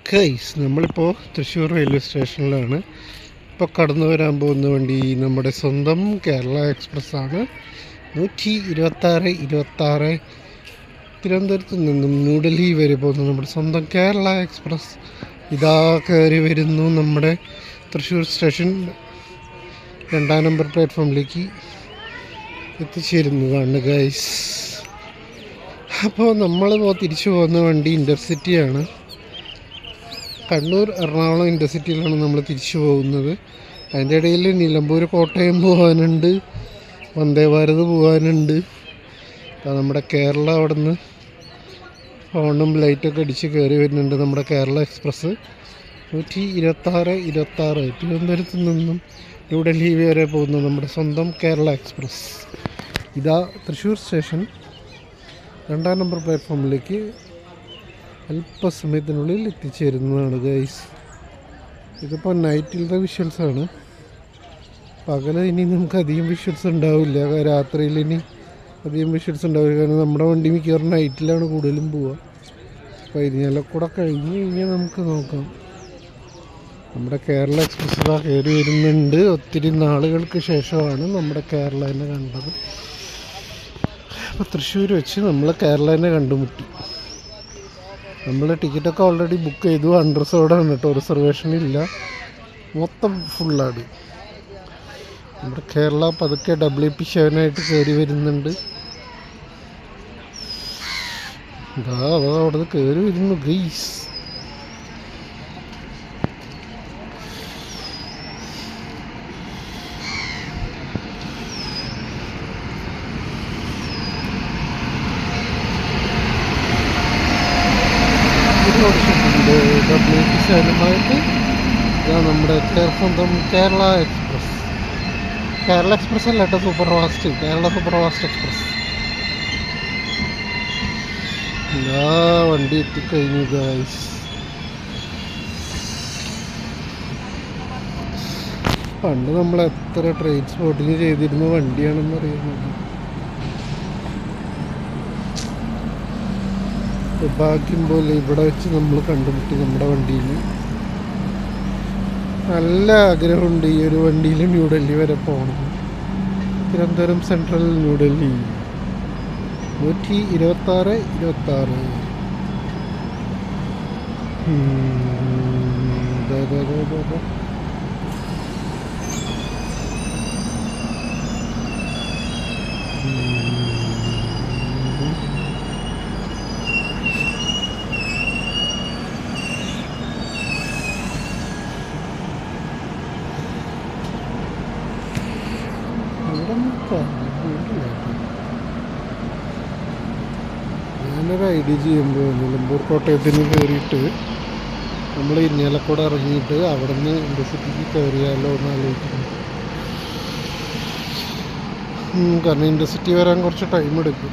Guys, നമ്മളിപ്പോൾ Thrissur railway സ്റ്റേഷനിലാണ്. ഇപ്പോൾ കടന്നു വരാൻ പോകുന്ന വണ്ടി നമ്മുടെ സ്വന്തം കേരള എക്സ്പ്രസ് ആണ്. 126 തിരുവനന്തപുരത്ത് നിന്നും ന്യൂഡൽഹി വരെ പോകുന്ന നമ്മുടെ സ്വന്തം കേരള എക്സ്പ്രസ് ഇതാ കയറി വരുന്നു. നമ്മുടെ തൃശ്ശൂർ സ്റ്റേഷൻ 2-ാം നമ്പർ പ്ലാറ്റ്ഫോമിലേക്ക് എത്തിച്ചേരുന്നതാണ് ഗൈസ്. അപ്പോൾ നമ്മളിപ്പോൾ തിരിച്ചു പോകുന്ന വണ്ടി ഇൻ്റർസിറ്റിയാണ്. കണ്ണൂർ എറണാകുളം ഇൻ്റർസിറ്റിയിലാണ് നമ്മൾ തിരിച്ചു പോകുന്നത്. അതിൻ്റെ ഇടയിൽ നിലമ്പൂർ കോട്ടയം പോകാനുണ്ട്, വന്ദേ ഭാരത് പോകാനുണ്ട്. നമ്മുടെ കേരള അവിടെ നിന്ന് ഹോണും ലൈറ്റൊക്കെ അടിച്ച് കയറി വരുന്നുണ്ട്. നമ്മുടെ കേരള എക്സ്പ്രസ് 126 തിരുവനന്തപുരത്ത് നിന്നും ന്യൂഡൽഹി വരെ പോകുന്ന നമ്മുടെ സ്വന്തം കേരള എക്സ്പ്രസ് ഇതാ തൃശ്ശൂർ സ്റ്റേഷൻ 2-ാം നമ്പർ പ്ലാറ്റ്ഫോമിലേക്ക് അല്പസമയത്തിനുള്ളിൽ എത്തിച്ചേരുന്നതാണ് ഗൈസ്. ഇതിപ്പോൾ നൈറ്റിലത്തെ വിഷ്വൽസാണ്. പകൽ ഇനി നമുക്ക് അധികം വിഷ്വൽസ് ഉണ്ടാവില്ല. രാത്രിയിൽ ഇനി അധികം വിഷ്വൽസ് ഉണ്ടാവില്ല. കാരണം നമ്മുടെ വണ്ടി മിക്കവാറും നൈറ്റിലാണ് കൂടുതലും പോവുക. അപ്പോൾ ഇരിഞ്ഞാലക്കൂടെ കഴിഞ്ഞ് കഴിഞ്ഞാൽ നമുക്ക് നോക്കാം. നമ്മുടെ കേരള എക്സ്പ്രസ് കയറി വരുന്നുണ്ട്. ഒത്തിരി നാളുകൾക്ക് ശേഷമാണ് നമ്മുടെ കേരളനെ കണ്ടത്. അപ്പോൾ തൃശ്ശൂർ വെച്ച് നമ്മൾ കേരളനെ കണ്ടുമുട്ടി. നമ്മൾ ടിക്കറ്റൊക്കെ ഓൾറെഡി ബുക്ക് ചെയ്തു. അൺറിസർവ്ഡാണ് കേട്ടോ, റിസർവേഷൻ ഇല്ല, മൊത്തം ഫുള്ളാണ്. നമ്മുടെ കേരള പതുക്കെ WP7 കയറി വരുന്നുണ്ട്. അവിടെ നിന്ന് കയറി വരുന്നു ഗൈസ്. WP7 നമ്മുടെ സ്വന്തം കേരള എക്സ്പ്രസ്. കേരള എക്സ്പ്രസ് അല്ല കേട്ടോ, super fast, Kerala super fast express. വണ്ടി എത്തിക്കഴിഞ്ഞു ഗൈസ്. പണ്ട് നമ്മൾ എത്ര ട്രെയിൻ സ്പോട്ടിങ് ചെയ്തിരുന്ന വണ്ടിയാണെന്ന് അറിയുന്നത്. ഭാഗ്യം പോലെ ഇവിടെ വെച്ച് നമ്മൾ കണ്ടുമുട്ടി നമ്മുടെ വണ്ടിയിൽ. നല്ല ആഗ്രഹമുണ്ട് ഈ ഒരു വണ്ടിയിൽ ന്യൂഡൽഹി വരെ പോകണം. തിരുവനന്തപുരം സെൻട്രൽ ന്യൂഡൽഹി 126. ഞാനൊരു ഐഡിയ ചെയ്യുമ്പോൾ നിലമ്പൂർ കോട്ടയത്തിന് കയറിയിട്ട് നമ്മൾ ഇരിഞ്ഞാലക്കുട ഇറങ്ങിയിട്ട് അവിടെ നിന്ന് ഇൻ്റർസിറ്റിക്ക് കയറിയാലോ എന്ന് ആലോചിക്കുന്നു. കാരണം ഇൻ്റർസിറ്റി വരാൻ കുറച്ച് ടൈം എടുക്കും.